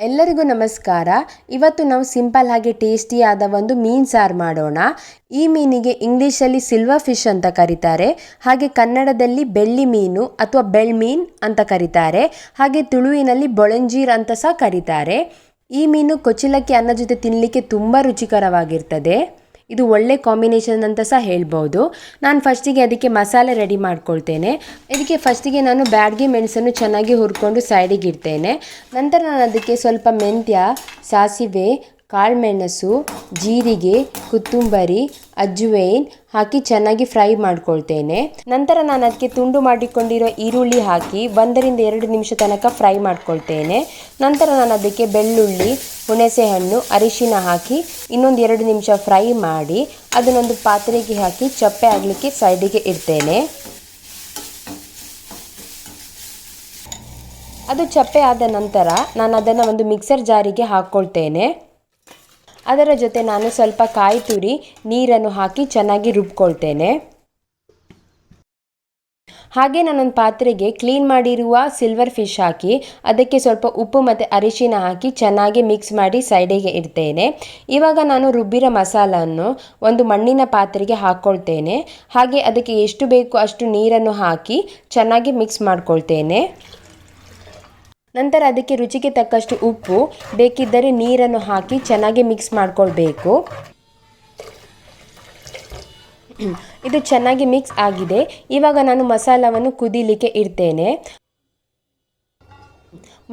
ಎಲ್ಲರಿಗೂ ನಮಸ್ಕಾರ. ಇವತ್ತು ನಾವು ಸಿಂಪಲ್ ಹಾಗೆ ಟೇಸ್ಟಿಯಾದ ಒಂದು ಮೀನು ಸಾರು ಮಾಡೋಣ. ಈ ಮೀನಿಗೆ ಇಂಗ್ಲೀಷಲ್ಲಿ ಸಿಲ್ವರ್ ಫಿಶ್ ಅಂತ ಕರೀತಾರೆ, ಹಾಗೆ ಕನ್ನಡದಲ್ಲಿ ಬೆಳ್ಳಿ ಮೀನು ಅಥವಾ ಬೆಳ್ಮೀನ್ ಅಂತ ಕರೀತಾರೆ, ಹಾಗೆ ತುಳುವಿನಲ್ಲಿ ಬೊಳಂಜೀರ್ ಅಂತ ಸಹ ಕರೀತಾರೆ. ಈ ಮೀನು ಕೊಚ್ಚಿಲಕ್ಕಿ ಅನ್ನ ಜೊತೆ ತಿನ್ನಲಿಕ್ಕೆ ತುಂಬ ರುಚಿಕರವಾಗಿರ್ತದೆ. ಇದು ಒಳ್ಳೆ ಕಾಂಬಿನೇಷನ್ ಅಂತ ಸಹ ಹೇಳ್ಬೋದು. ನಾನು ಫಸ್ಟಿಗೆ ಅದಕ್ಕೆ ಮಸಾಲೆ ರೆಡಿ ಮಾಡ್ಕೊಳ್ತೇನೆ. ಇದಕ್ಕೆ ಫಸ್ಟಿಗೆ ನಾನು ಬ್ಯಾಡಗಿ ಮೆಣಸನ್ನು ಚೆನ್ನಾಗಿ ಹುರ್ಕೊಂಡು ಸೈಡಿಗೆ ಇಡ್ತೇನೆ. ನಂತರ ನಾನು ಅದಕ್ಕೆ ಸ್ವಲ್ಪ ಮೆಂತ್ಯ, ಸಾಸಿವೆ, ಕಾಳುಮೆಣಸು, ಜೀರಿಗೆ, ಕೊತ್ತಂಬರಿ, ಅಜ್ವೈನ್ ಹಾಕಿ ಚೆನ್ನಾಗಿ ಫ್ರೈ ಮಾಡ್ಕೊಳ್ತೇನೆ. ನಂತರ ನಾನು ಅದಕ್ಕೆ ತುಂಡು ಮಾಡಿಕೊಂಡಿರೋ ಈರುಳ್ಳಿ ಹಾಕಿ 1-2 ನಿಮಿಷ ತನಕ ಫ್ರೈ ಮಾಡ್ಕೊಳ್ತೇನೆ. ನಂತರ ನಾನು ಅದಕ್ಕೆ ಬೆಳ್ಳುಳ್ಳಿ, ಹುಣಸೆಹಣ್ಣು, ಅರಿಶಿನ ಹಾಕಿ ಇನ್ನೊಂದು 2 ನಿಮಿಷ ಫ್ರೈ ಮಾಡಿ ಅದನ್ನೊಂದು ಪಾತ್ರೆಗೆ ಹಾಕಿ ಚಪ್ಪೆ ಆಗಲಿಕ್ಕೆ ಸೈಡಿಗೆ ಇಡ್ತೇನೆ. ಅದು ಚಪ್ಪೆ ಆದ ನಂತರ ನಾನು ಅದನ್ನು ಒಂದು ಮಿಕ್ಸರ್ ಜಾರಿಗೆ ಹಾಕ್ಕೊಳ್ತೇನೆ. ಅದರ ಜೊತೆ ನಾನು ಸ್ವಲ್ಪ ಕಾಯಿ ತುರಿ ನೀರನ್ನು ಹಾಕಿ ಚೆನ್ನಾಗಿ ರುಬ್ಕೊಳ್ತೇನೆ. ಹಾಗೆ ನಾನೊಂದು ಪಾತ್ರೆಗೆ ಕ್ಲೀನ್ ಮಾಡಿರುವ ಸಿಲ್ವರ್ ಫಿಶ್ ಹಾಕಿ ಅದಕ್ಕೆ ಸ್ವಲ್ಪ ಉಪ್ಪು ಮತ್ತು ಅರಿಶಿನ ಹಾಕಿ ಚೆನ್ನಾಗಿ ಮಿಕ್ಸ್ ಮಾಡಿ ಸೈಡಿಗೆ ಇಡ್ತೇನೆ. ಇವಾಗ ನಾನು ರುಬ್ಬಿರೋ ಮಸಾಲನ್ನು ಒಂದು ಮಣ್ಣಿನ ಪಾತ್ರೆಗೆ ಹಾಕ್ಕೊಳ್ತೇನೆ. ಹಾಗೆ ಅದಕ್ಕೆ ಎಷ್ಟು ಬೇಕು ಅಷ್ಟು ನೀರನ್ನು ಹಾಕಿ ಚೆನ್ನಾಗಿ ಮಿಕ್ಸ್ ಮಾಡ್ಕೊಳ್ತೇನೆ. ನಂತರ ಅದಕ್ಕೆ ರುಚಿಗೆ ತಕ್ಕಷ್ಟು ಉಪ್ಪು, ಬೇಕಿದ್ದರೆ ನೀರನ್ನು ಹಾಕಿ ಚೆನ್ನಾಗಿ ಮಿಕ್ಸ್ ಮಾಡ್ಕೊಳ್ಬೇಕು. ಇದು ಚೆನ್ನಾಗಿ ಮಿಕ್ಸ್ ಆಗಿದೆ. ಇವಾಗ ನಾನು ಮಸಾಲವನ್ನು ಕುದಿಲಿಕ್ಕೆ ಇಡ್ತೇನೆ.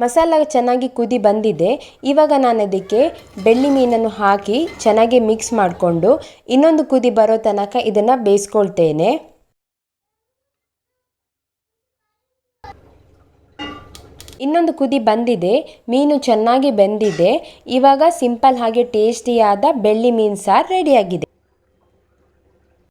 ಮಸಾಲ ಚೆನ್ನಾಗಿ ಕುದಿ ಬಂದಿದೆ. ಇವಾಗ ನಾನು ಅದಕ್ಕೆ ಬೆಳ್ಳಿ ಮೀನನ್ನು ಹಾಕಿ ಚೆನ್ನಾಗಿ ಮಿಕ್ಸ್ ಮಾಡಿಕೊಂಡು ಇನ್ನೊಂದು ಕುದಿ ಬರೋ ತನಕ ಇದನ್ನು ಬೇಯಿಸ್ಕೊಳ್ತೇನೆ. ಇನ್ನೊಂದು ಕುದಿ ಬಂದಿದೆ, ಮೀನು ಚೆನ್ನಾಗಿ ಬೆಂದಿದೆ. ಇವಾಗ ಸಿಂಪಲ್ ಹಾಗೆ ಟೇಸ್ಟಿಯಾದ ಬೆಳ್ಳಿ ಮೀನು ಸಾರು ರೆಡಿಯಾಗಿದೆ.